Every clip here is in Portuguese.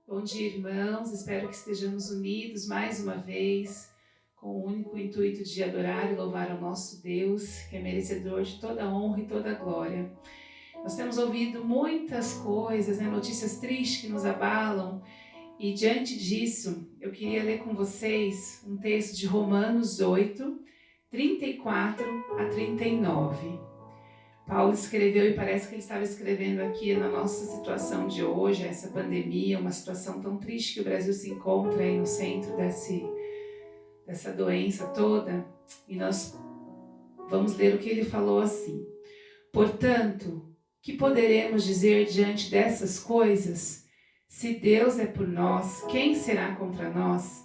Bom dia, irmãos. Espero que estejamos unidos mais uma vez, com o único intuito de adorar e louvar ao nosso Deus, que é merecedor de toda a honra e toda a glória. Nós temos ouvido muitas coisas, notícias tristes que nos abalam, e diante disso, eu queria ler com vocês um texto de Romanos 8, 34 a 39. Paulo escreveu, e parece que ele estava escrevendo aqui na nossa situação de hoje, essa pandemia, uma situação tão triste que o Brasil se encontra aí no centro dessa doença toda. E nós vamos ler o que ele falou assim: portanto, que poderemos dizer diante dessas coisas? Se Deus é por nós, quem será contra nós?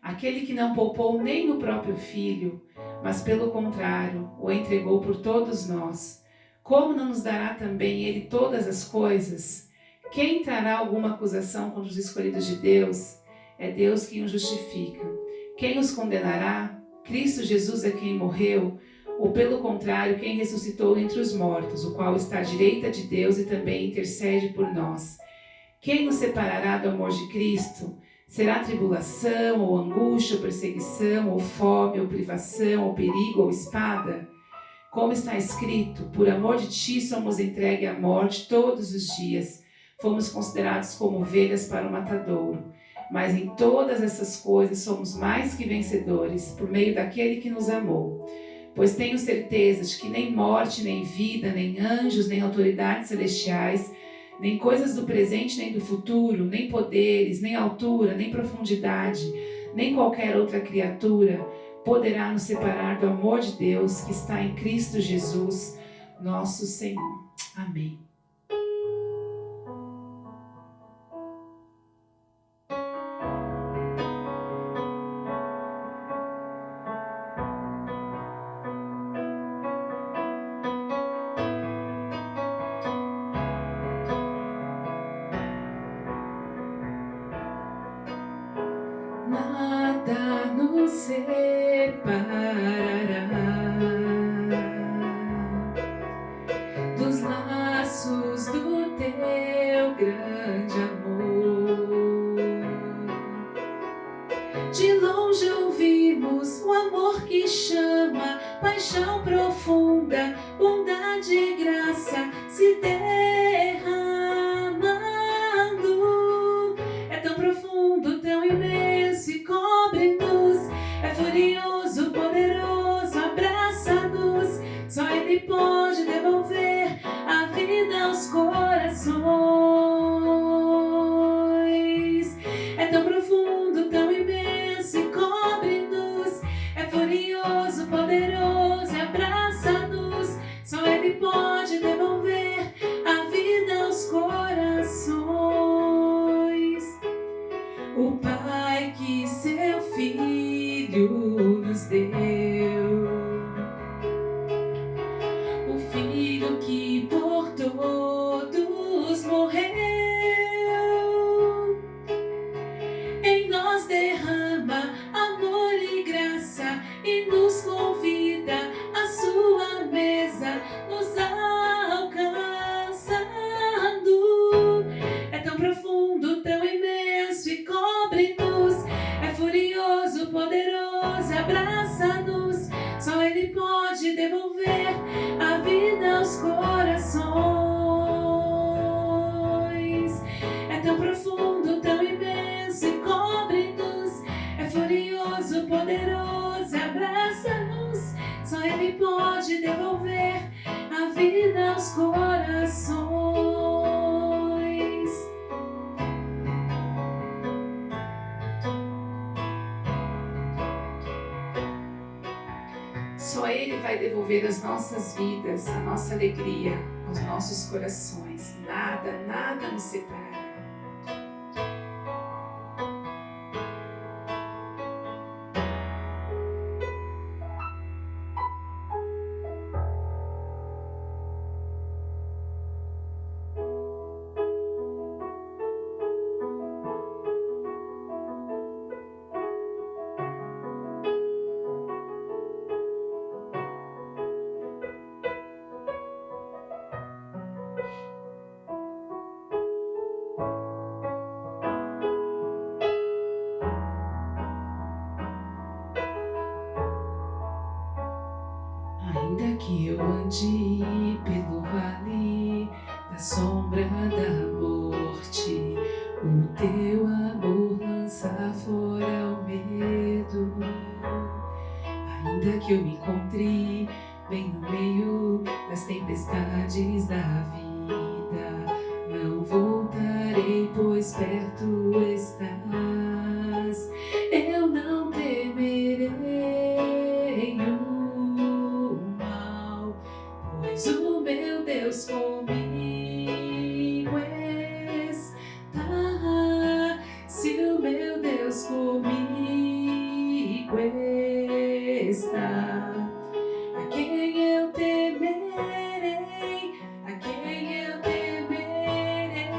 Aquele que não poupou nem o próprio filho, mas pelo contrário, o entregou por todos nós, como não nos dará também ele todas as coisas? Quem trará alguma acusação contra os escolhidos de Deus? É Deus quem os justifica. Quem os condenará? Cristo Jesus é quem morreu, ou pelo contrário, quem ressuscitou entre os mortos, o qual está à direita de Deus e também intercede por nós. Quem nos separará do amor de Cristo? Será tribulação, ou angústia, ou perseguição, ou fome, ou privação, ou perigo, ou espada? Como está escrito, por amor de ti somos entregues à morte todos os dias. Fomos considerados como ovelhas para o matadouro. Mas em todas essas coisas somos mais que vencedores, por meio daquele que nos amou. Pois tenho certeza de que nem morte, nem vida, nem anjos, nem autoridades celestiais, nem coisas do presente, nem do futuro, nem poderes, nem altura, nem profundidade, nem qualquer outra criatura poderá nos separar do amor de Deus que está em Cristo Jesus, nosso Senhor. Amém. Nada nos separará dos laços do teu grande amor. De longe ouvimos o amor que chama, paixão profunda, bondade e graça se derramando. É tão profundo, tão imenso e cobre-nos. É furioso, poderoso, abraça-nos. Só Ele pode devolver a vida aos corações. É tão profundo, tão imenso e cobre-nos. É furioso, poderoso e abraça-nos. Só Ele pode devolver a vida aos corações. O Pai que seu Filho nos deu, o Filho que por todos morreu, em nós derrama amor e graça e nos convida à sua mesa, nos alcançando. É tão profundo, tão imenso e cobre-nos. É furioso, poderoso, abraça-nos. Só Ele pode devolver a vida aos corações. É tão profundo, tão imenso e cobre-nos. É furioso, poderoso, abraça-nos. Só Ele pode devolver a vida aos corações. Só Ele vai devolver as nossas vidas, a nossa alegria, aos nossos corações. Nada, nada nos separará. da sombra da morte. O teu amor lança fora o medo. Ainda que eu me encontre bem no meio das tempestades da vida, não voltarei, pois perto estás. Eu não temerei o mal, pois o meu Deus comigo está. Se o meu Deus comigo está, a quem eu temerei? A quem eu temerei?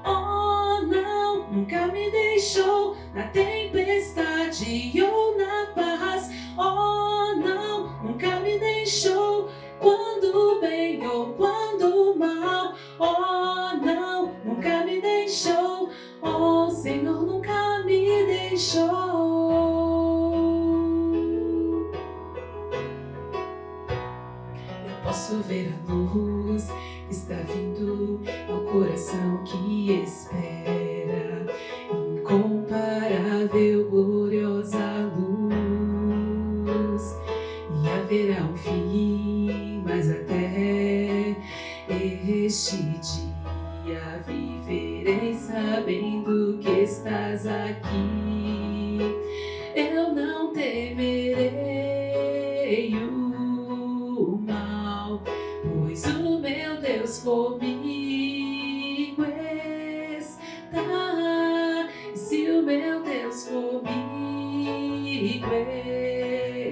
Oh, não, nunca me deixou na tempestade ou na paz. Oh, não, nunca me deixou quando bem ou quando mal. Oh, não, nunca me deixou. Oh, Senhor, nunca me deixou. Eu posso ver a luz que está vindo ao coração que espera, incomparável, gloriosa luz. E haverá um fim, mas até este dia viverei sabendo que estás aqui. Eu não temerei o mal, pois o meu Deus comigo está. E se o meu Deus comigo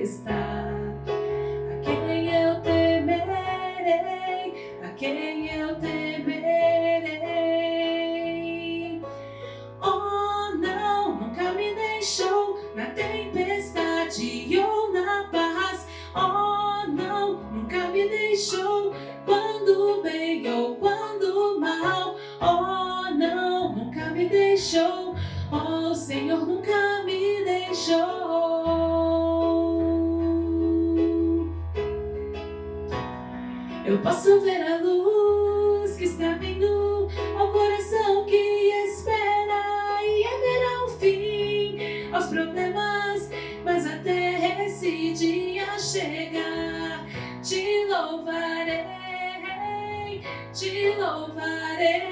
está, a quem eu temerei? A quem eu temerei? Oh, não, nunca me deixou na tempestade ou na paz. Oh, não, nunca me deixou quando bem ou quando mal. Oh, não, nunca me deixou. Oh, Senhor, nunca me deixou. Eu posso ver a luz que está vindo ao coração que espera, e haverá um fim aos problemas, mas até esse dia chegar, te louvarei, te louvarei.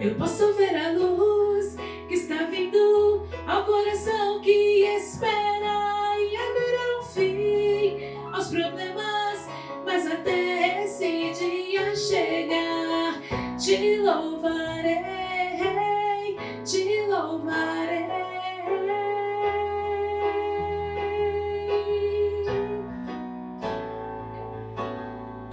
Eu posso ver a luz que está vindo ao coração que espera, e haverá um fim aos problemas, mas até esse dia chegar, te louvarei, te louvarei.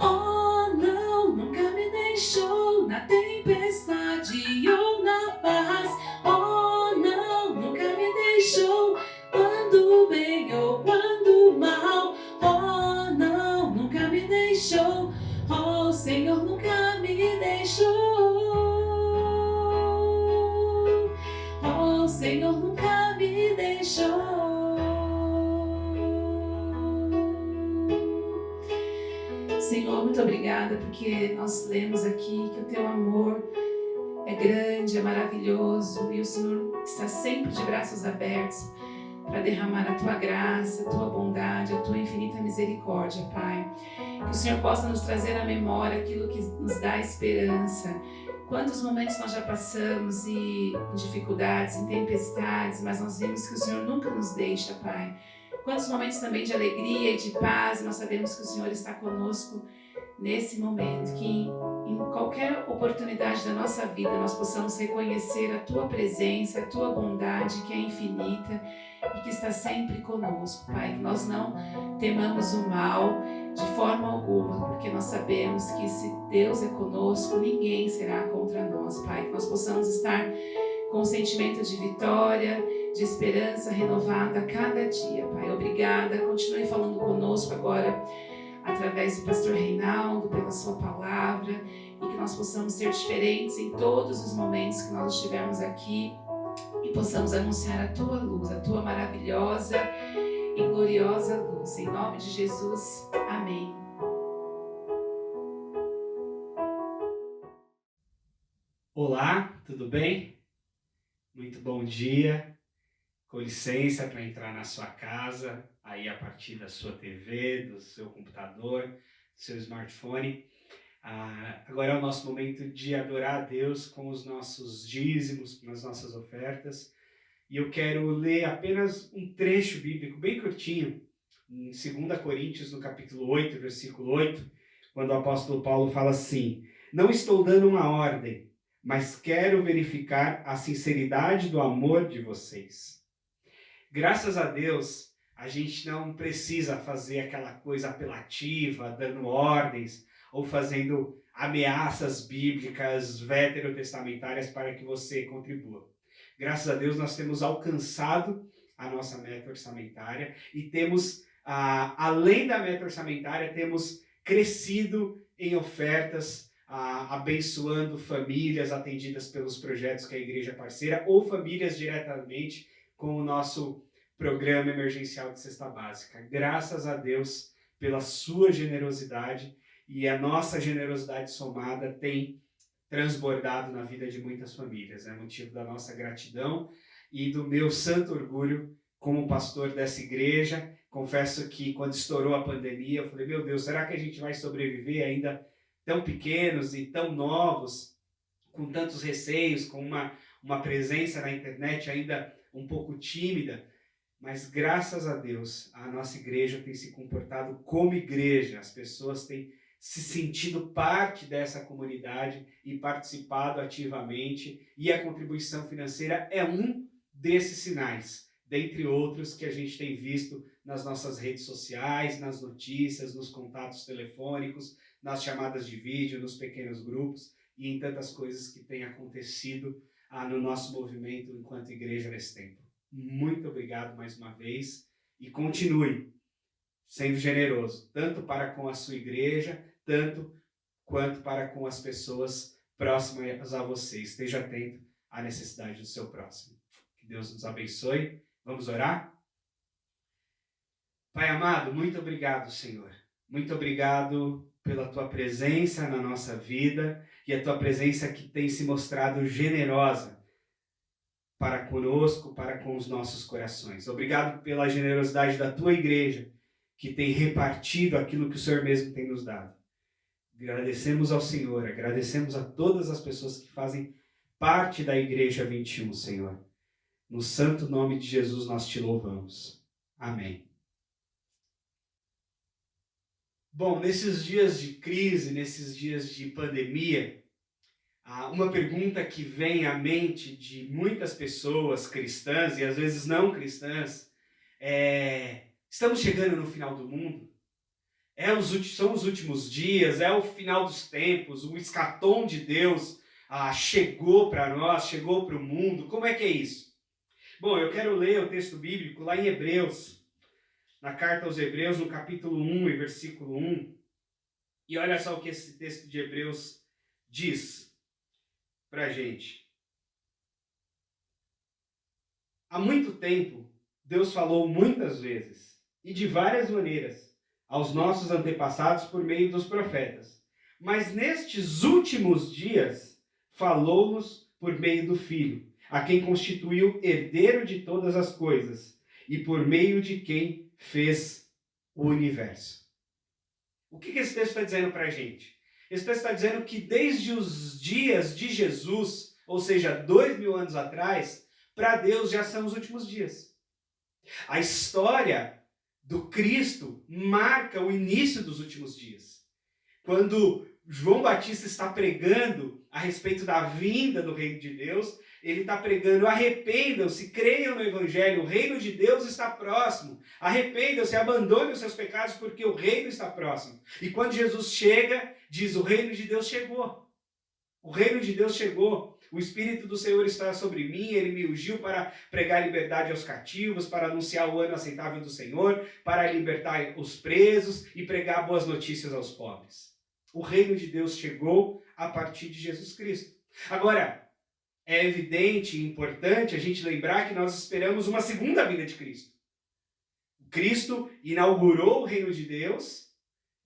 Oh, não, nunca me deixou na tempestade ou na paz. Oh, não, nunca me deixou quando bem ou quando mal. Oh, não, nunca me deixou. Oh, Senhor, nunca me deixou. Oh, Senhor, nunca me deixou. Senhor, muito obrigada, porque nós lemos aqui que o teu amor é grande, é maravilhoso, e o Senhor está sempre de braços abertos para derramar a tua graça, a tua bondade, a tua infinita misericórdia, Pai. Que o Senhor possa nos trazer à memória aquilo que nos dá esperança. Quantos momentos nós já passamos em dificuldades, em tempestades, mas nós vimos que o Senhor nunca nos deixa, Pai. Quantos momentos também de alegria e de paz, nós sabemos que o Senhor está conosco nesse momento, que em qualquer oportunidade da nossa vida nós possamos reconhecer a Tua presença, a Tua bondade que é infinita e que está sempre conosco, Pai. Que nós não temamos o mal de forma alguma, porque nós sabemos que se Deus é conosco, ninguém será contra nós, Pai. Que nós possamos estar com um sentimento de vitória, de esperança renovada a cada dia, Pai. Obrigada, continue falando conosco agora através do pastor Reinaldo, pela sua palavra, e que nós possamos ser diferentes em todos os momentos que nós estivermos aqui e possamos anunciar a tua luz, a tua maravilhosa e gloriosa luz. Em nome de Jesus, amém. Olá, tudo bem? Muito bom dia. Com licença para entrar na sua casa, aí a partir da sua TV, do seu computador, do seu smartphone. Agora é o nosso momento de adorar a Deus com os nossos dízimos, com as nossas ofertas. E eu quero ler apenas um trecho bíblico bem curtinho, em 2 Coríntios, no capítulo 8, versículo 8, quando o apóstolo Paulo fala assim: não estou dando uma ordem, mas quero verificar a sinceridade do amor de vocês. Graças a Deus, a gente não precisa fazer aquela coisa apelativa, dando ordens ou fazendo ameaças bíblicas veterotestamentárias para que você contribua. Graças a Deus, nós temos alcançado a nossa meta orçamentária e temos, além da meta orçamentária, temos crescido em ofertas, abençoando famílias atendidas pelos projetos que a igreja é parceira ou famílias diretamente com o nosso programa emergencial de cesta básica. Graças a Deus pela sua generosidade, e a nossa generosidade somada tem transbordado na vida de muitas famílias. É motivo da nossa gratidão e do meu santo orgulho como pastor dessa igreja. Confesso que quando estourou a pandemia, eu falei, meu Deus, será que a gente vai sobreviver ainda tão pequenos e tão novos, com tantos receios, com uma presença na internet ainda um pouco tímida? Mas graças a Deus, a nossa igreja tem se comportado como igreja. As pessoas têm se sentido parte dessa comunidade e participado ativamente. E a contribuição financeira é um desses sinais, dentre outros que a gente tem visto nas nossas redes sociais, nas notícias, nos contatos telefônicos, nas chamadas de vídeo, nos pequenos grupos e em tantas coisas que têm acontecido no nosso movimento enquanto igreja nesse tempo. Muito obrigado mais uma vez e continue sendo generoso, tanto para com a sua igreja, tanto quanto para com as pessoas próximas a você. Esteja atento à necessidade do seu próximo. Que Deus nos abençoe. Vamos orar? Pai amado, muito obrigado, Senhor. Muito obrigado pela tua presença na nossa vida e a tua presença que tem se mostrado generosa para conosco, para com os nossos corações. Obrigado pela generosidade da tua igreja, que tem repartido aquilo que o Senhor mesmo tem nos dado. Agradecemos ao Senhor, agradecemos a todas as pessoas que fazem parte da Igreja 21, Senhor. No santo nome de Jesus nós te louvamos. Amém. Bom, nesses dias de crise, nesses dias de pandemia, uma pergunta que vem à mente de muitas pessoas cristãs e às vezes não cristãs é: estamos chegando no final do mundo? São os últimos dias, é o final dos tempos, o escatom de Deus chegou para nós, chegou para o mundo. Como é que é isso? Bom, eu quero ler o texto bíblico lá em Hebreus, na carta aos Hebreus, no capítulo 1 e versículo 1. E olha só o que esse texto de Hebreus diz para a gente. Há muito tempo, Deus falou muitas vezes e de várias maneiras aos nossos antepassados por meio dos profetas. Mas nestes últimos dias, falou-nos por meio do Filho, a quem constituiu herdeiro de todas as coisas e por meio de quem fez o universo. O que esse texto está dizendo para a gente? Esse texto está dizendo que desde os dias de Jesus, ou seja, 2000 anos atrás, para Deus já são os últimos dias. A história do Cristo marca o início dos últimos dias. Quando João Batista está pregando a respeito da vinda do reino de Deus, ele está pregando: arrependam-se, creiam no Evangelho, o reino de Deus está próximo. Arrependam-se, abandonem os seus pecados, porque o reino está próximo. E quando Jesus chega, diz: o reino de Deus chegou. O reino de Deus chegou. O Espírito do Senhor está sobre mim, ele me ungiu para pregar liberdade aos cativos, para anunciar o ano aceitável do Senhor, para libertar os presos e pregar boas notícias aos pobres. O reino de Deus chegou a partir de Jesus Cristo. Agora, é evidente e importante a gente lembrar que nós esperamos uma segunda vinda de Cristo. Cristo inaugurou o reino de Deus,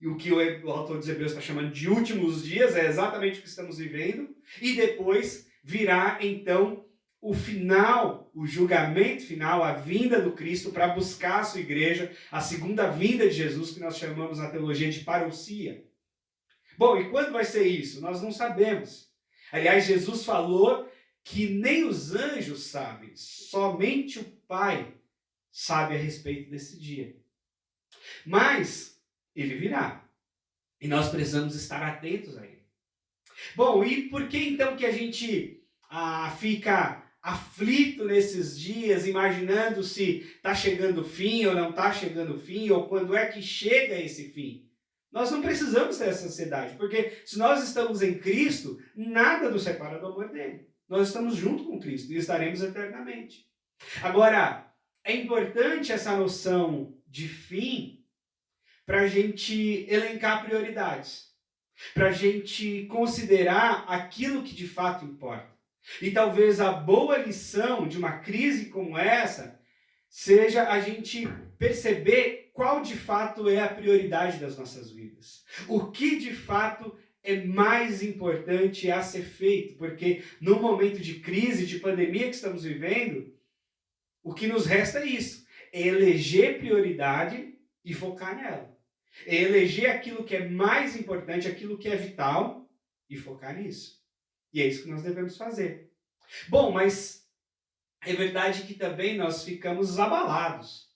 e o que o autor dos Hebreus está chamando de últimos dias, é exatamente o que estamos vivendo, e depois virá então o final, o julgamento final, a vinda do Cristo para buscar a sua igreja, a segunda vinda de Jesus, que nós chamamos na teologia de parousia. Bom, e quando vai ser isso? Nós não sabemos. Aliás, Jesus falou que nem os anjos sabem, somente o Pai sabe a respeito desse dia. Mas ele virá. E nós precisamos estar atentos a ele. Bom, e por que então que a gente fica aflito nesses dias, imaginando se está chegando o fim ou não está chegando o fim, ou quando é que chega esse fim? Nós não precisamos ter essa ansiedade, porque se nós estamos em Cristo, nada nos separa do amor dele. Nós estamos junto com Cristo e estaremos eternamente. Agora, é importante essa noção de fim para a gente elencar prioridades, para a gente considerar aquilo que de fato importa. E talvez a boa lição de uma crise como essa seja a gente perceber qual de fato é a prioridade das nossas vidas. O que de fato é mais importante a ser feito, porque no momento de crise, de pandemia que estamos vivendo, o que nos resta é isso, é eleger prioridade e focar nela. É eleger aquilo que é mais importante, aquilo que é vital e focar nisso. E é isso que nós devemos fazer. Bom, mas é verdade que também nós ficamos abalados.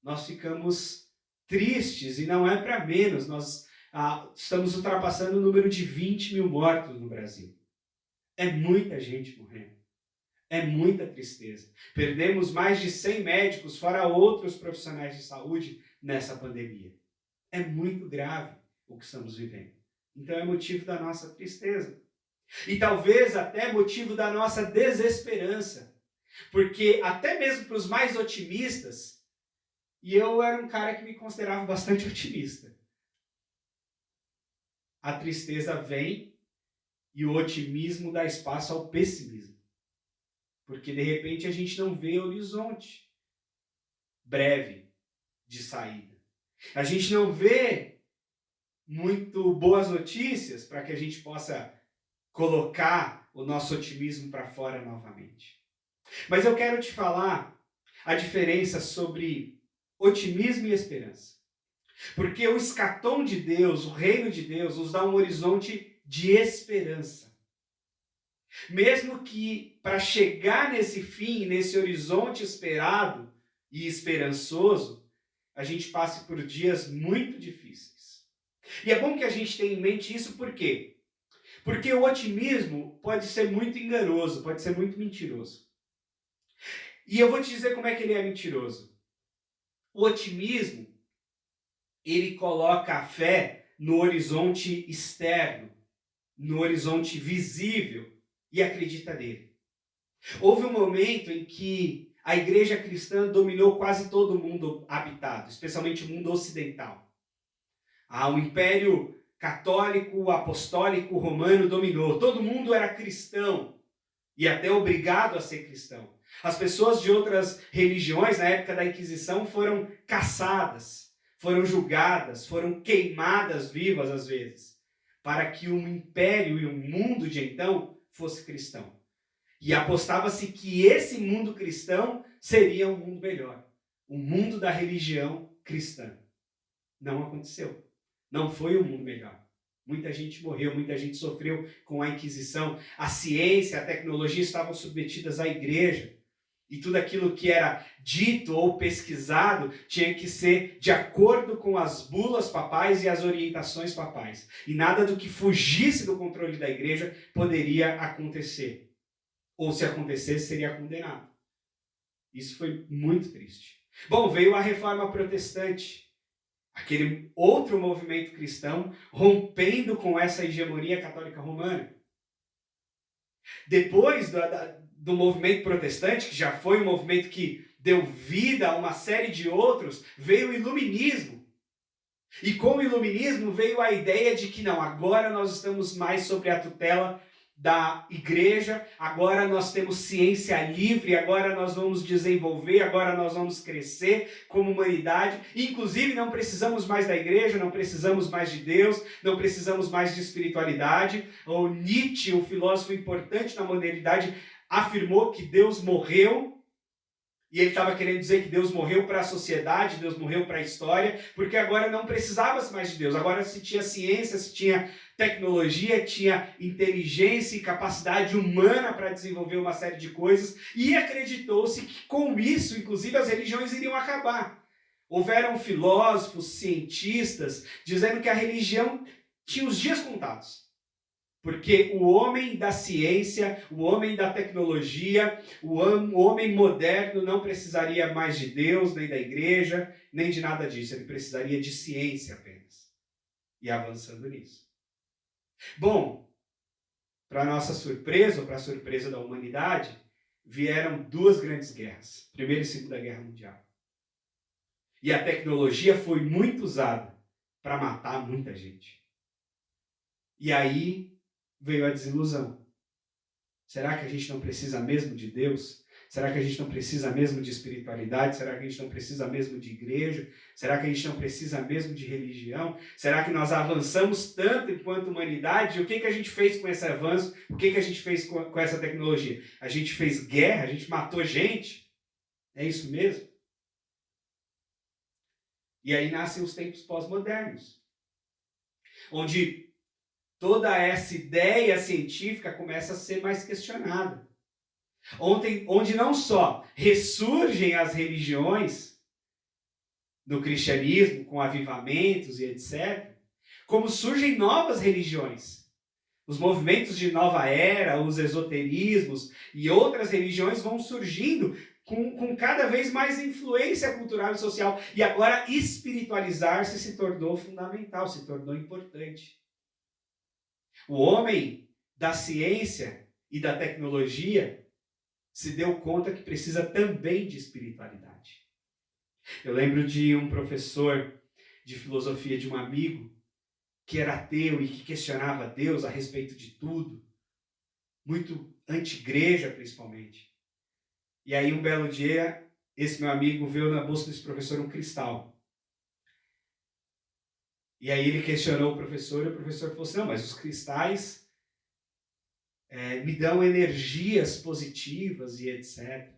Nós ficamos tristes e não é para menos. Nós estamos ultrapassando o número de 20 mil mortos no Brasil. É muita gente morrendo. É muita tristeza. Perdemos mais de 100 médicos, fora outros profissionais de saúde, nessa pandemia. É muito grave o que estamos vivendo. Então é motivo da nossa tristeza. E talvez até motivo da nossa desesperança. Porque até mesmo para os mais otimistas, e eu era um cara que me considerava bastante otimista, a tristeza vem e o otimismo dá espaço ao pessimismo. Porque de repente a gente não vê horizonte breve de saída. A gente não vê muito boas notícias para que a gente possa colocar o nosso otimismo para fora novamente. Mas eu quero te falar a diferença sobre otimismo e esperança. Porque o escatom de Deus, o reino de Deus, nos dá um horizonte de esperança. Mesmo que para chegar nesse fim, nesse horizonte esperado e esperançoso, a gente passe por dias muito difíceis. E é bom que a gente tenha em mente isso, por quê? Porque o otimismo pode ser muito enganoso, pode ser muito mentiroso. E eu vou te dizer como é que ele é mentiroso. O otimismo, ele coloca a fé no horizonte externo, no horizonte visível, e acredita nele. Houve um momento em que a igreja cristã dominou quase todo o mundo habitado, especialmente o mundo ocidental. O Império Católico, Apostólico, Romano dominou. Todo mundo era cristão e até obrigado a ser cristão. As pessoas de outras religiões, na época da Inquisição, foram caçadas, foram julgadas, foram queimadas vivas às vezes, para que o império e o mundo de então fosse cristão. E apostava-se que esse mundo cristão seria um mundo melhor, o mundo da religião cristã. Não aconteceu. Não foi um mundo melhor. Muita gente morreu, muita gente sofreu com a Inquisição. A ciência, a tecnologia estavam submetidas à igreja. E tudo aquilo que era dito ou pesquisado tinha que ser de acordo com as bulas papais e as orientações papais. E nada do que fugisse do controle da igreja poderia acontecer. Ou se acontecesse, seria condenado. Isso foi muito triste. Bom, veio a Reforma Protestante. Aquele outro movimento cristão rompendo com essa hegemonia católica romana. Depois do movimento protestante, que já foi um movimento que deu vida a uma série de outros, veio o iluminismo. E com o iluminismo veio a ideia de que não, agora nós estamos mais sobre a tutela da igreja, agora nós temos ciência livre, agora nós vamos desenvolver, agora nós vamos crescer como humanidade. Inclusive, não precisamos mais da igreja, não precisamos mais de Deus, não precisamos mais de espiritualidade. O Nietzsche, o filósofo importante na modernidade, afirmou que Deus morreu. E ele estava querendo dizer que Deus morreu para a sociedade, Deus morreu para a história, porque agora não precisava mais de Deus. Agora se tinha ciência, se tinha tecnologia, tinha inteligência e capacidade humana para desenvolver uma série de coisas. E acreditou-se que com isso, inclusive, as religiões iriam acabar. Houveram filósofos, cientistas, dizendo que a religião tinha os dias contados. Porque o homem da ciência, o homem da tecnologia, o homem moderno não precisaria mais de Deus, nem da igreja, nem de nada disso. Ele precisaria de ciência apenas. E avançando nisso. Bom, para nossa surpresa, ou para a surpresa da humanidade, vieram duas grandes guerras. Primeira e Segunda Guerra Mundial. E a tecnologia foi muito usada para matar muita gente. E aí veio a desilusão. Será que a gente não precisa mesmo de Deus? Será que a gente não precisa mesmo de espiritualidade? Será que a gente não precisa mesmo de igreja? Será que a gente não precisa mesmo de religião? Será que nós avançamos tanto enquanto humanidade? E o que a gente fez com esse avanço? O que a gente fez com essa tecnologia? A gente fez guerra? A gente matou gente? É isso mesmo? E aí nascem os tempos pós-modernos, onde toda essa ideia científica começa a ser mais questionada. Onde não só ressurgem as religiões no cristianismo, com avivamentos e etc., como surgem novas religiões. Os movimentos de nova era, os esoterismos e outras religiões vão surgindo com cada vez mais influência cultural e social. E agora espiritualizar-se se tornou fundamental, se tornou importante. O homem da ciência e da tecnologia se deu conta que precisa também de espiritualidade. Eu lembro de um professor de filosofia de um amigo que era ateu e que questionava Deus a respeito de tudo, muito anti-igreja principalmente. E aí um belo dia, esse meu amigo viu na bolsa desse professor um cristal. E aí ele questionou o professor e o professor falou assim, não, mas os cristais me dão energias positivas e etc.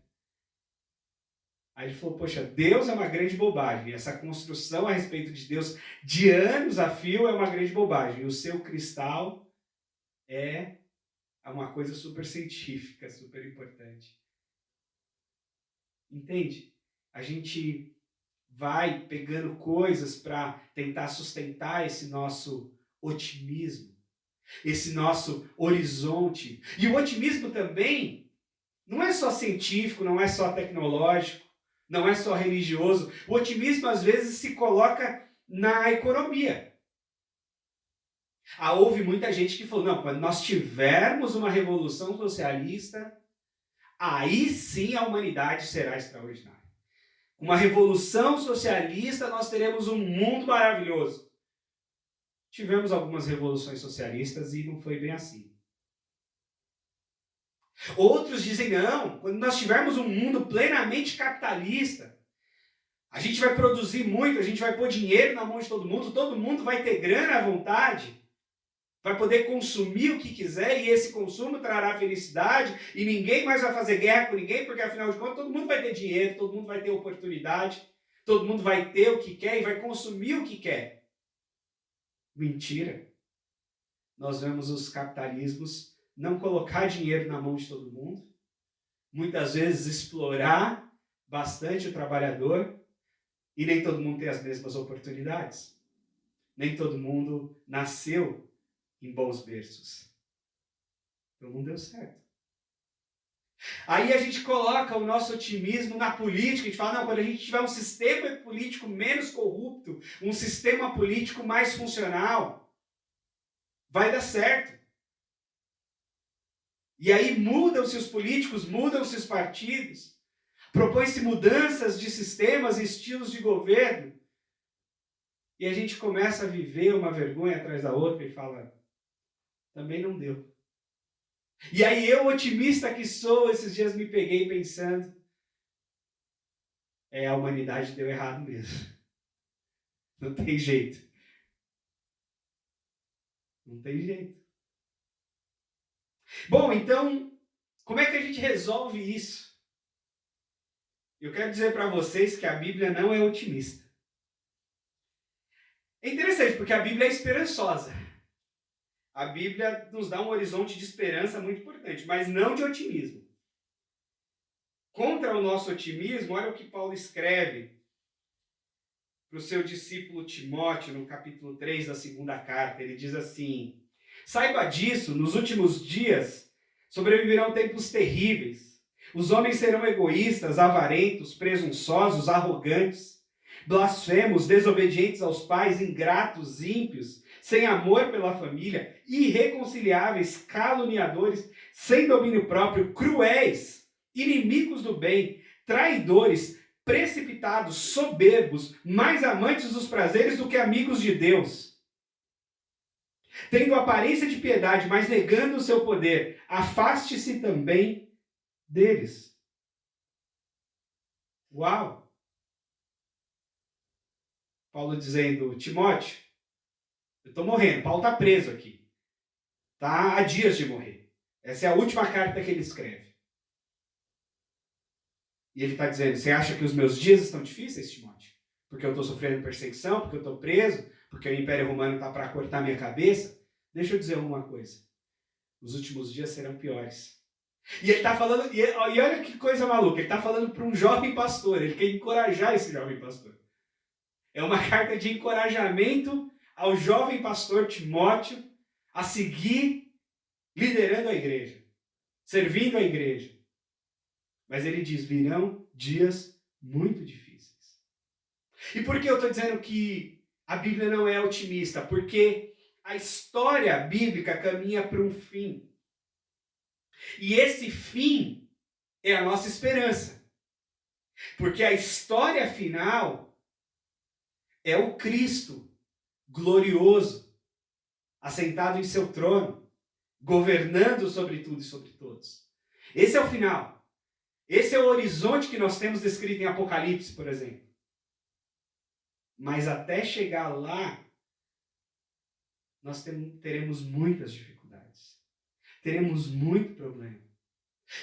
Aí ele falou, poxa, Deus é uma grande bobagem. Essa construção a respeito de Deus de anos a fio é uma grande bobagem. E o seu cristal é uma coisa super científica, super importante. Entende? A gente vai pegando coisas para tentar sustentar esse nosso otimismo, esse nosso horizonte. E o otimismo também não é só científico, não é só tecnológico, não é só religioso. O otimismo, às vezes, se coloca na economia. Houve muita gente que falou, não, quando nós tivermos uma revolução socialista, aí sim a humanidade será extraordinária. Uma revolução socialista, nós teremos um mundo maravilhoso. Tivemos algumas revoluções socialistas e não foi bem assim. Outros dizem, não, quando nós tivermos um mundo plenamente capitalista, a gente vai produzir muito, a gente vai pôr dinheiro na mão de todo mundo vai ter grana à vontade, vai poder consumir o que quiser e esse consumo trará felicidade e ninguém mais vai fazer guerra com ninguém, porque afinal de contas todo mundo vai ter dinheiro, todo mundo vai ter oportunidade, todo mundo vai ter o que quer e vai consumir o que quer. Mentira. Nós vemos os capitalismos não colocar dinheiro na mão de todo mundo, muitas vezes explorar bastante o trabalhador e nem todo mundo tem as mesmas oportunidades. Nem todo mundo nasceu em bons berços. Então não deu certo. Aí a gente coloca o nosso otimismo na política, a gente fala, não, quando a gente tiver um sistema político menos corrupto, um sistema político mais funcional, vai dar certo. E aí mudam-se os políticos, mudam-se os partidos, propõe-se mudanças de sistemas e estilos de governo, e a gente começa a viver uma vergonha atrás da outra e fala, também não deu. E aí eu, otimista que sou, esses dias me peguei pensando, a humanidade deu errado mesmo. Não tem jeito. Não tem jeito. Bom, então, como é que a gente resolve isso? Eu quero dizer para vocês que a Bíblia não é otimista. É interessante, porque a Bíblia é esperançosa. A Bíblia nos dá um horizonte de esperança muito importante, mas não de otimismo. Contra o nosso otimismo, olha o que Paulo escreve para o seu discípulo Timóteo, no capítulo 3 da segunda carta. Ele diz assim: saiba disso, nos últimos dias sobreviverão tempos terríveis. Os homens serão egoístas, avarentos, presunçosos, arrogantes, blasfemos, desobedientes aos pais, ingratos, ímpios, sem amor pela família, irreconciliáveis, caluniadores, sem domínio próprio, cruéis, inimigos do bem, traidores, precipitados, soberbos, mais amantes dos prazeres do que amigos de Deus. Tendo aparência de piedade, mas negando o seu poder, afaste-se também deles. Uau! Paulo dizendo: Timóteo, eu estou morrendo, Paulo está preso aqui. Está há dias de morrer. Essa é a última carta que ele escreve. E ele está dizendo: você acha que os meus dias estão difíceis, Timóteo? Porque eu estou sofrendo perseguição, porque eu estou preso, porque o Império Romano está para cortar minha cabeça? Deixa eu dizer uma coisa. Os últimos dias serão piores. E ele está falando, e olha que coisa maluca, ele está falando para um jovem pastor, ele quer encorajar esse jovem pastor. É uma carta de encorajamento ao jovem pastor Timóteo a seguir liderando a igreja, servindo a igreja. Mas ele diz: virão dias muito difíceis. E por que eu estou dizendo que a Bíblia não é otimista? Porque a história bíblica caminha para um fim. E esse fim é a nossa esperança. Porque a história final é o Cristo glorioso, assentado em seu trono, governando sobre tudo e sobre todos. Esse é o final. Esse é o horizonte que nós temos descrito em Apocalipse, por exemplo. Mas até chegar lá, nós teremos muitas dificuldades. Teremos muito problema.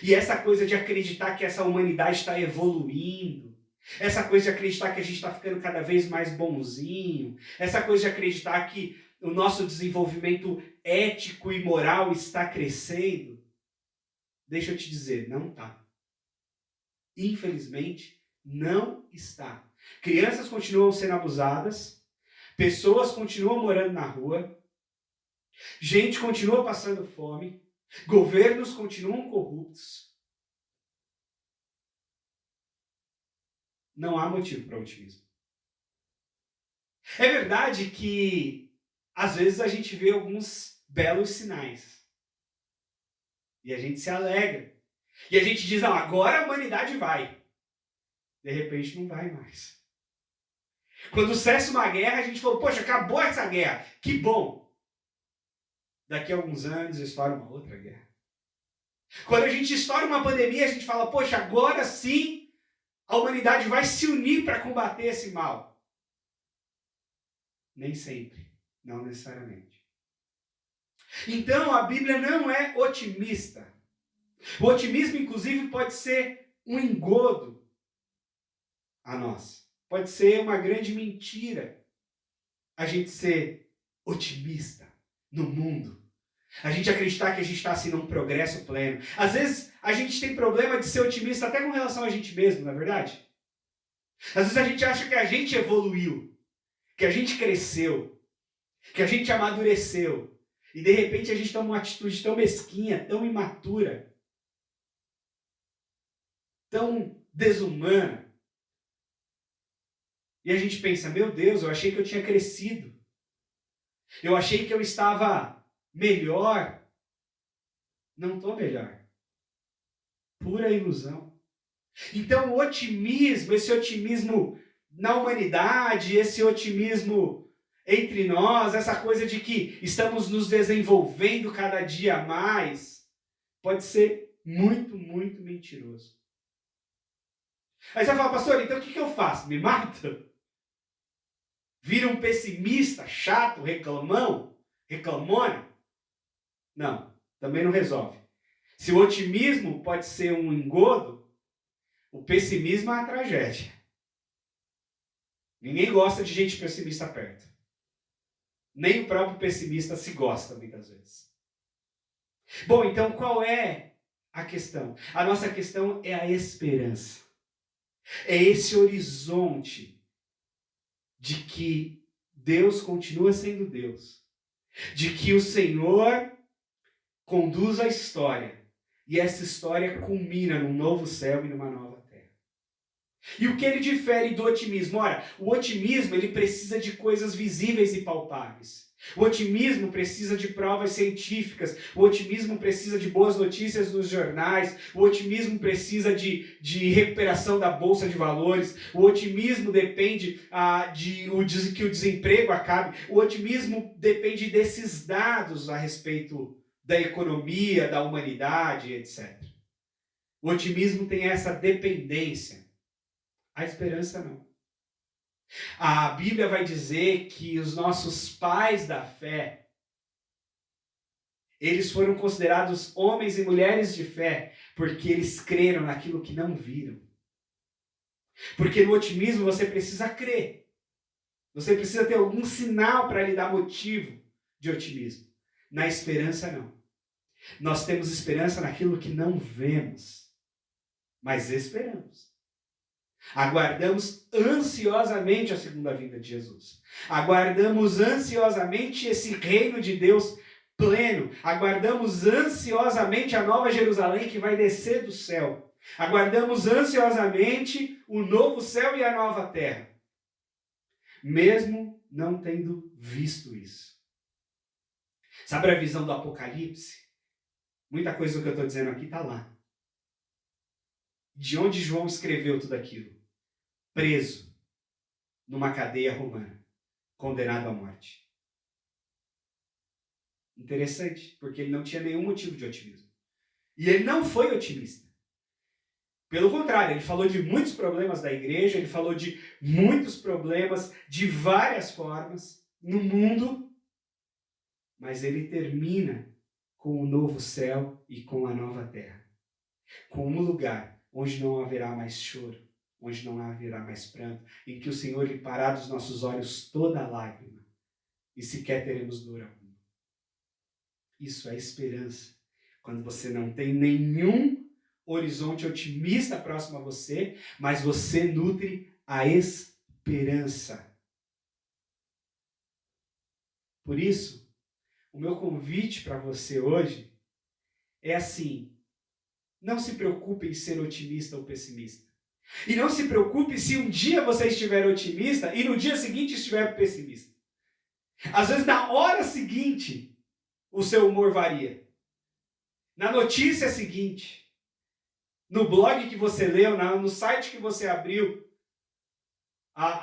E essa coisa de acreditar que essa humanidade está evoluindo, essa coisa de acreditar que a gente está ficando cada vez mais bonzinho, essa coisa de acreditar que o nosso desenvolvimento ético e moral está crescendo, deixa eu te dizer, não está. Infelizmente, não está. Crianças continuam sendo abusadas, pessoas continuam morando na rua, gente continua passando fome, governos continuam corruptos. Não há motivo para otimismo. É verdade que, às vezes, a gente vê alguns belos sinais. E a gente se alegra. E a gente diz: não, agora a humanidade vai. De repente não vai mais. Quando cessa uma guerra, a gente falou: poxa, acabou essa guerra. Que bom. Daqui a alguns anos estoura uma outra guerra. Quando a gente estoura uma pandemia, a gente fala: poxa, agora sim a humanidade vai se unir para combater esse mal. Nem sempre. Não necessariamente. Então a Bíblia não é otimista. O otimismo, inclusive, pode ser um engodo a nós. Pode ser uma grande mentira a gente ser otimista no mundo. A gente acreditar que a gente está assim num progresso pleno. Às vezes a gente tem problema de ser otimista até com relação a gente mesmo, não é verdade? Às vezes a gente acha que a gente evoluiu, que a gente cresceu, que a gente amadureceu. E de repente a gente toma uma atitude tão mesquinha, tão imatura, tão desumana. E a gente pensa: meu Deus, eu achei que eu tinha crescido. Eu achei que eu estava melhor. Não estou melhor. Pura ilusão. Então o otimismo, esse otimismo na humanidade, esse otimismo entre nós, essa coisa de que estamos nos desenvolvendo cada dia mais, pode ser muito, muito mentiroso. Aí você fala, pastor, então o que eu faço? Me mato? Vira um pessimista, chato, reclamona? Não, também não resolve. Se o otimismo pode ser um engodo, o pessimismo é uma tragédia. Ninguém gosta de gente pessimista perto. Nem o próprio pessimista se gosta, muitas vezes. Bom, então qual é a questão? A nossa questão é a esperança. É esse horizonte de que Deus continua sendo Deus. De que o Senhor conduz a história. E essa história culmina num novo céu e numa nova terra. E o que ele difere do otimismo? Ora, o otimismo ele precisa de coisas visíveis e palpáveis. O otimismo precisa de provas científicas. O otimismo precisa de boas notícias nos jornais. O otimismo precisa de recuperação da bolsa de valores. O otimismo depende que o desemprego acabe. O otimismo depende desses dados a respeito da economia, da humanidade, etc. O otimismo tem essa dependência. A esperança não. A Bíblia vai dizer que os nossos pais da fé, eles foram considerados homens e mulheres de fé, porque eles creram naquilo que não viram. Porque no otimismo você precisa crer. Você precisa ter algum sinal para lhe dar motivo de otimismo. Na esperança, não. Nós temos esperança naquilo que não vemos, mas esperamos. Aguardamos ansiosamente a segunda vinda de Jesus. Aguardamos ansiosamente esse reino de Deus pleno. Aguardamos ansiosamente a nova Jerusalém que vai descer do céu. Aguardamos ansiosamente o novo céu e a nova terra. Mesmo não tendo visto isso. Sabe a visão do Apocalipse? Muita coisa do que eu estou dizendo aqui está lá. De onde João escreveu tudo aquilo? Preso numa cadeia romana, condenado à morte. Interessante, porque ele não tinha nenhum motivo de otimismo. E ele não foi otimista. Pelo contrário, ele falou de muitos problemas da igreja, ele falou de muitos problemas de várias formas no mundo, mas ele termina com o novo céu e com a nova terra. Com um lugar onde não haverá mais choro, onde não haverá mais pranto, em que o Senhor lipará dos nossos olhos toda a lágrima, e sequer teremos dor alguma. Isso é esperança. Quando você não tem nenhum horizonte otimista próximo a você, mas você nutre a esperança. Por isso, o meu convite para você hoje é assim: não se preocupe em ser otimista ou pessimista. E não se preocupe se um dia você estiver otimista e no dia seguinte estiver pessimista. Às vezes, na hora seguinte, o seu humor varia. Na notícia seguinte, no blog que você leu, no site que você abriu,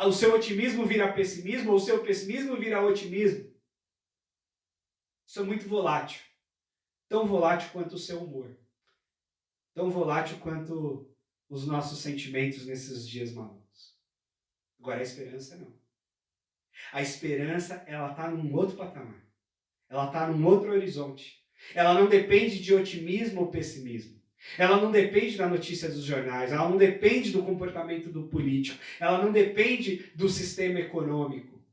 o seu otimismo vira pessimismo ou o seu pessimismo vira otimismo. Isso é muito volátil. Tão volátil quanto o seu humor. Tão volátil quanto os nossos sentimentos nesses dias malucos. Agora, a esperança não. A esperança, ela está num outro patamar. Ela está num outro horizonte. Ela não depende de otimismo ou pessimismo. Ela não depende da notícia dos jornais. Ela não depende do comportamento do político. Ela não depende do sistema econômico.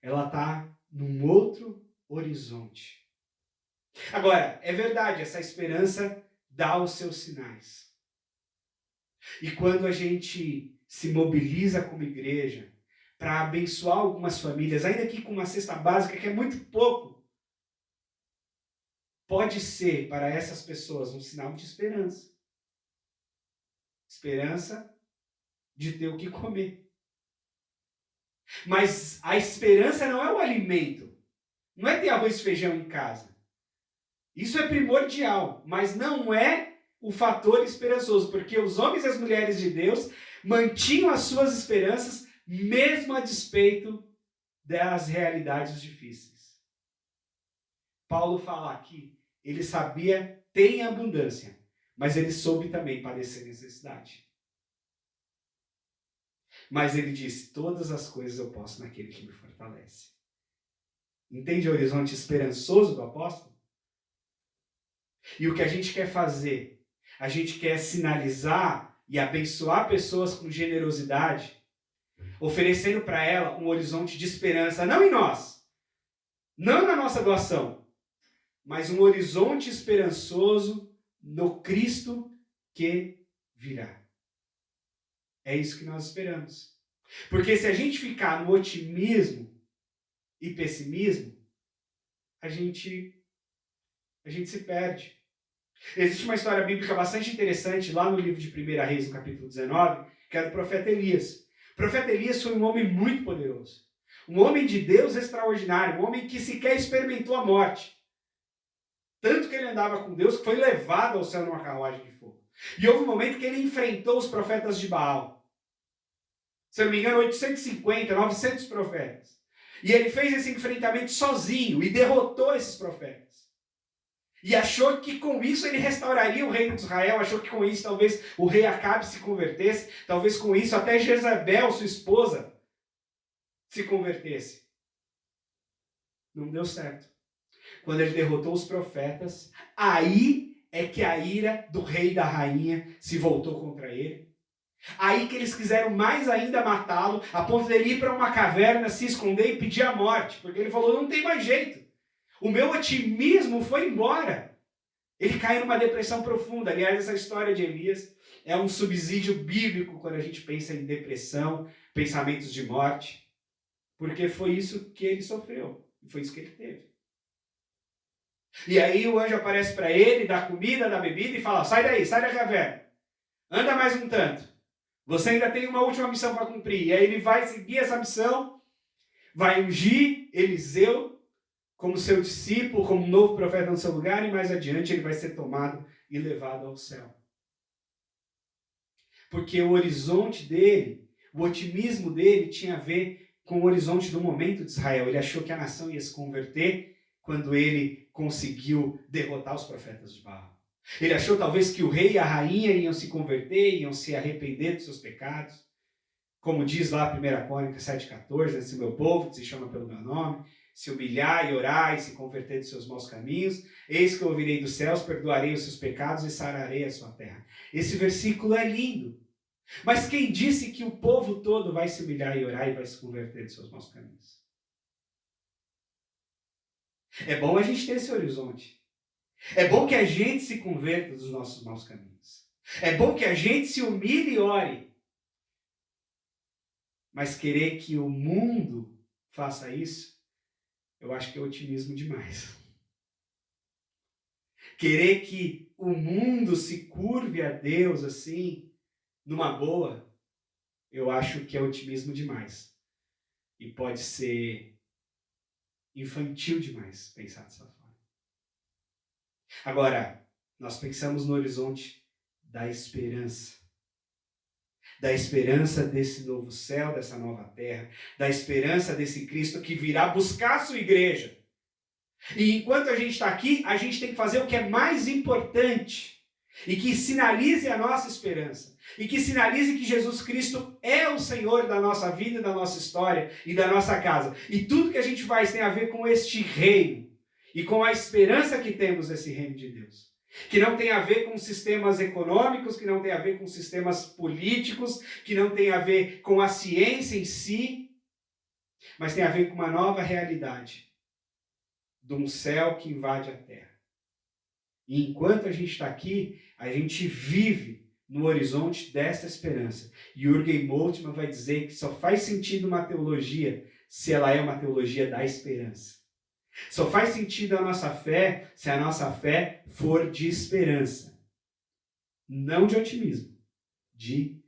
Ela está num outro horizonte. Agora, é verdade, essa esperança dá os seus sinais. E quando a gente se mobiliza como igreja para abençoar algumas famílias, ainda que com uma cesta básica, que é muito pouco, pode ser para essas pessoas um sinal de esperança. Esperança de ter o que comer. Mas a esperança não é o alimento. Não é ter arroz e feijão em casa. Isso é primordial, mas não é o fator esperançoso, porque os homens e as mulheres de Deus mantinham as suas esperanças mesmo a despeito das realidades difíceis. Paulo fala aqui, ele sabia ter em abundância, mas ele soube também padecer necessidade. Mas ele disse, todas as coisas eu posso naquele que me fortalece. Entende o horizonte esperançoso do apóstolo? E o que a gente quer fazer? A gente quer sinalizar e abençoar pessoas com generosidade, oferecendo para ela um horizonte de esperança, não em nós, não na nossa doação, mas um horizonte esperançoso no Cristo que virá. É isso que nós esperamos. Porque se a gente ficar no otimismo e pessimismo, a gente se perde. Existe uma história bíblica bastante interessante lá no livro de 1 Reis, no capítulo 19, que é do profeta Elias. O profeta Elias foi um homem muito poderoso. Um homem de Deus extraordinário, um homem que sequer experimentou a morte. Tanto que ele andava com Deus que foi levado ao céu numa carruagem de fogo. E houve um momento que ele enfrentou os profetas de Baal. Se eu não me engano, 850, 900 profetas. E ele fez esse enfrentamento sozinho e derrotou esses profetas. E achou que com isso ele restauraria o reino de Israel, achou que com isso talvez o rei Acabe se convertesse, talvez com isso até Jezabel, sua esposa, se convertesse. Não deu certo. Quando ele derrotou os profetas, aí é que a ira do rei e da rainha se voltou contra ele. Aí que eles quiseram mais ainda matá-lo, a ponto de ele ir para uma caverna, se esconder e pedir a morte, porque ele falou, não tem mais jeito. O meu otimismo foi embora. Ele caiu numa depressão profunda. Aliás, essa história de Elias é um subsídio bíblico quando a gente pensa em depressão, pensamentos de morte. Porque foi isso que ele sofreu. E foi isso que ele teve. E aí o anjo aparece para ele, dá comida, dá bebida e fala, sai daí, sai da caverna. Anda mais um tanto. Você ainda tem uma última missão para cumprir. E aí ele vai seguir essa missão, vai ungir Eliseu como seu discípulo, como novo profeta no seu lugar, e mais adiante ele vai ser tomado e levado ao céu. Porque o horizonte dele, o otimismo dele tinha a ver com o horizonte do momento de Israel. Ele achou que a nação ia se converter quando ele conseguiu derrotar os profetas de Baal. Ele achou talvez que o rei e a rainha iam se converter, iam se arrepender dos seus pecados. Como diz lá a 1 Crônica 7,14, se meu povo, que se chama pelo meu nome, se humilhar e orar e se converter dos seus maus caminhos, eis que eu ouvirei dos céus, perdoarei os seus pecados e sararei a sua terra. Esse versículo é lindo. Mas quem disse que o povo todo vai se humilhar e orar e vai se converter dos seus maus caminhos? É bom a gente ter esse horizonte. É bom que a gente se converta dos nossos maus caminhos. É bom que a gente se humilhe e ore. Mas querer que o mundo faça isso, eu acho que é otimismo demais. Querer que o mundo se curve a Deus assim, numa boa, eu acho que é otimismo demais. E pode ser infantil demais pensar dessa forma. Agora, nós pensamos no horizonte da esperança. Da esperança desse novo céu, dessa nova terra. Da esperança desse Cristo que virá buscar a sua igreja. E enquanto a gente está aqui, a gente tem que fazer o que é mais importante. E que sinalize a nossa esperança. E que sinalize que Jesus Cristo é o Senhor da nossa vida, da nossa história e da nossa casa. E tudo que a gente faz tem a ver com este reino. E com a esperança que temos desse reino de Deus. Que não tem a ver com sistemas econômicos, que não tem a ver com sistemas políticos, que não tem a ver com a ciência em si, mas tem a ver com uma nova realidade de um céu que invade a terra. E enquanto a gente está aqui, a gente vive no horizonte dessa esperança. E Jürgen Moltmann vai dizer que só faz sentido uma teologia se ela é uma teologia da esperança. Só faz sentido a nossa fé se a nossa fé for de esperança. Não de otimismo, de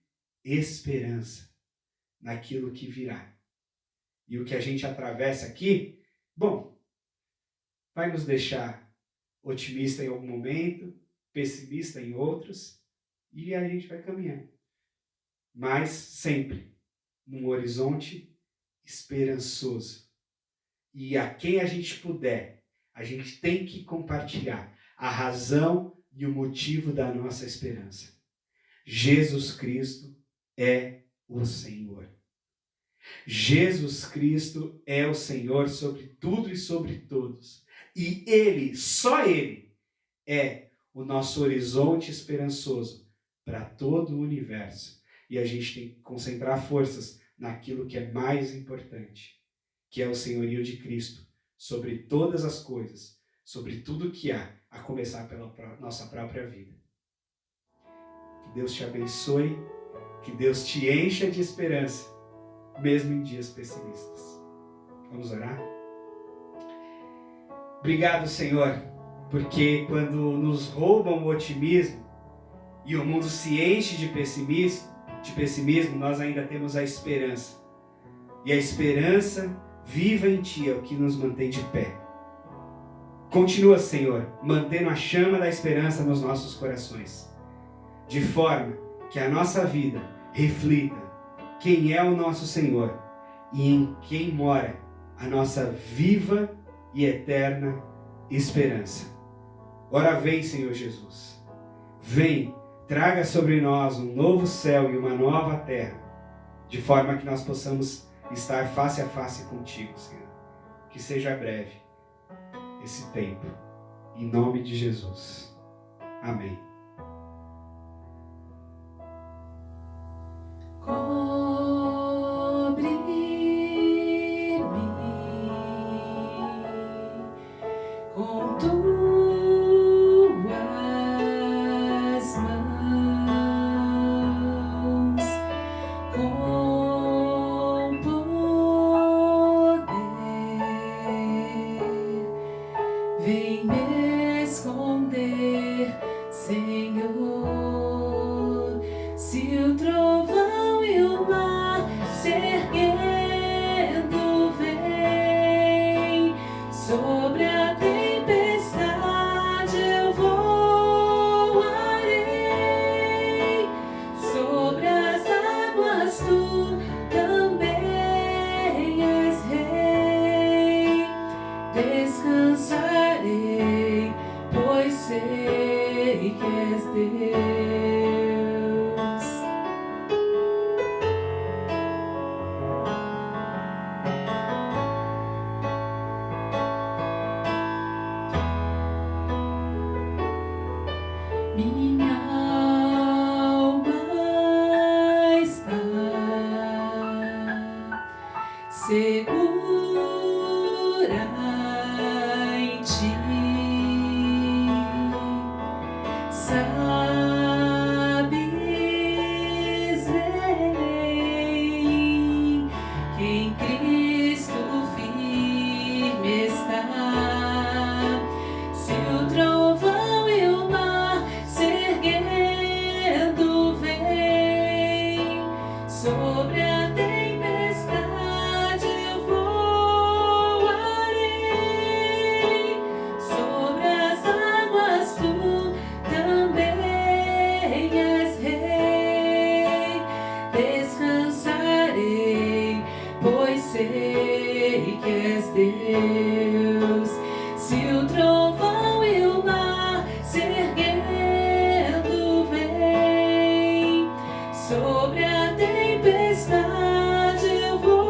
esperança naquilo que virá. E o que a gente atravessa aqui, bom, vai nos deixar otimista em algum momento, pessimista em outros, e a gente vai caminhando. Mas sempre num horizonte esperançoso. E a quem a gente puder, a gente tem que compartilhar a razão e o motivo da nossa esperança. Jesus Cristo é o Senhor. Jesus Cristo é o Senhor sobre tudo e sobre todos. E Ele, só Ele, é o nosso horizonte esperançoso para todo o universo. E a gente tem que concentrar forças naquilo que é mais importante, que é o senhorio de Cristo sobre todas as coisas, sobre tudo que há, a começar pela nossa própria vida. Que Deus te abençoe, que Deus te encha de esperança, mesmo em dias pessimistas. Vamos orar? Obrigado, Senhor, porque quando nos roubam o otimismo e o mundo se enche de pessimismo, nós ainda temos a esperança. E a esperança viva em Ti é o que nos mantém de pé. Continua, Senhor, mantendo a chama da esperança nos nossos corações, de forma que a nossa vida reflita quem é o nosso Senhor e em quem mora a nossa viva e eterna esperança. Ora vem, Senhor Jesus. Vem, traga sobre nós um novo céu e uma nova terra, de forma que nós possamos estar face a face contigo, Senhor. Que seja breve esse tempo. Em nome de Jesus. Amém. Com tuas mãos, com poder, vem me esconder, Senhor. Se o trovão e o mar se erguendo vem sobre a tempestade, eu voarei sobre as águas. Tu também és rei. Descansarei, pois sei que és Deus. Minha alma está segura em Ti. Sabes bem que em Cristo firme está. Se o trovão e o mar se erguendo vem sobre a tempestade, eu voarei sobre as águas. Tu também és rei. Descansarei, pois sei que és Deus. Se o trovão e o mar se erguendo vem sobre a tempestade, eu voarei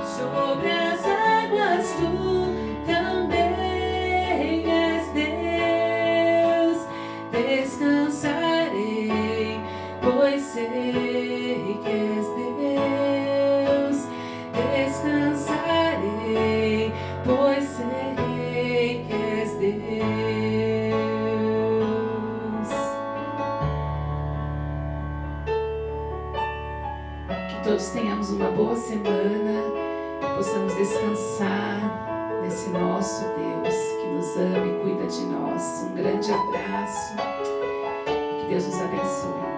sobre as águas. Tu também és Deus. Descansarei, pois sei que és Deus. Descansarei, pois sei que és Deus. Que todos tenhamos uma boa semana, que possamos descansar nesse nosso Deus que nos ama e cuida de nós. Um grande abraço e que Deus nos abençoe.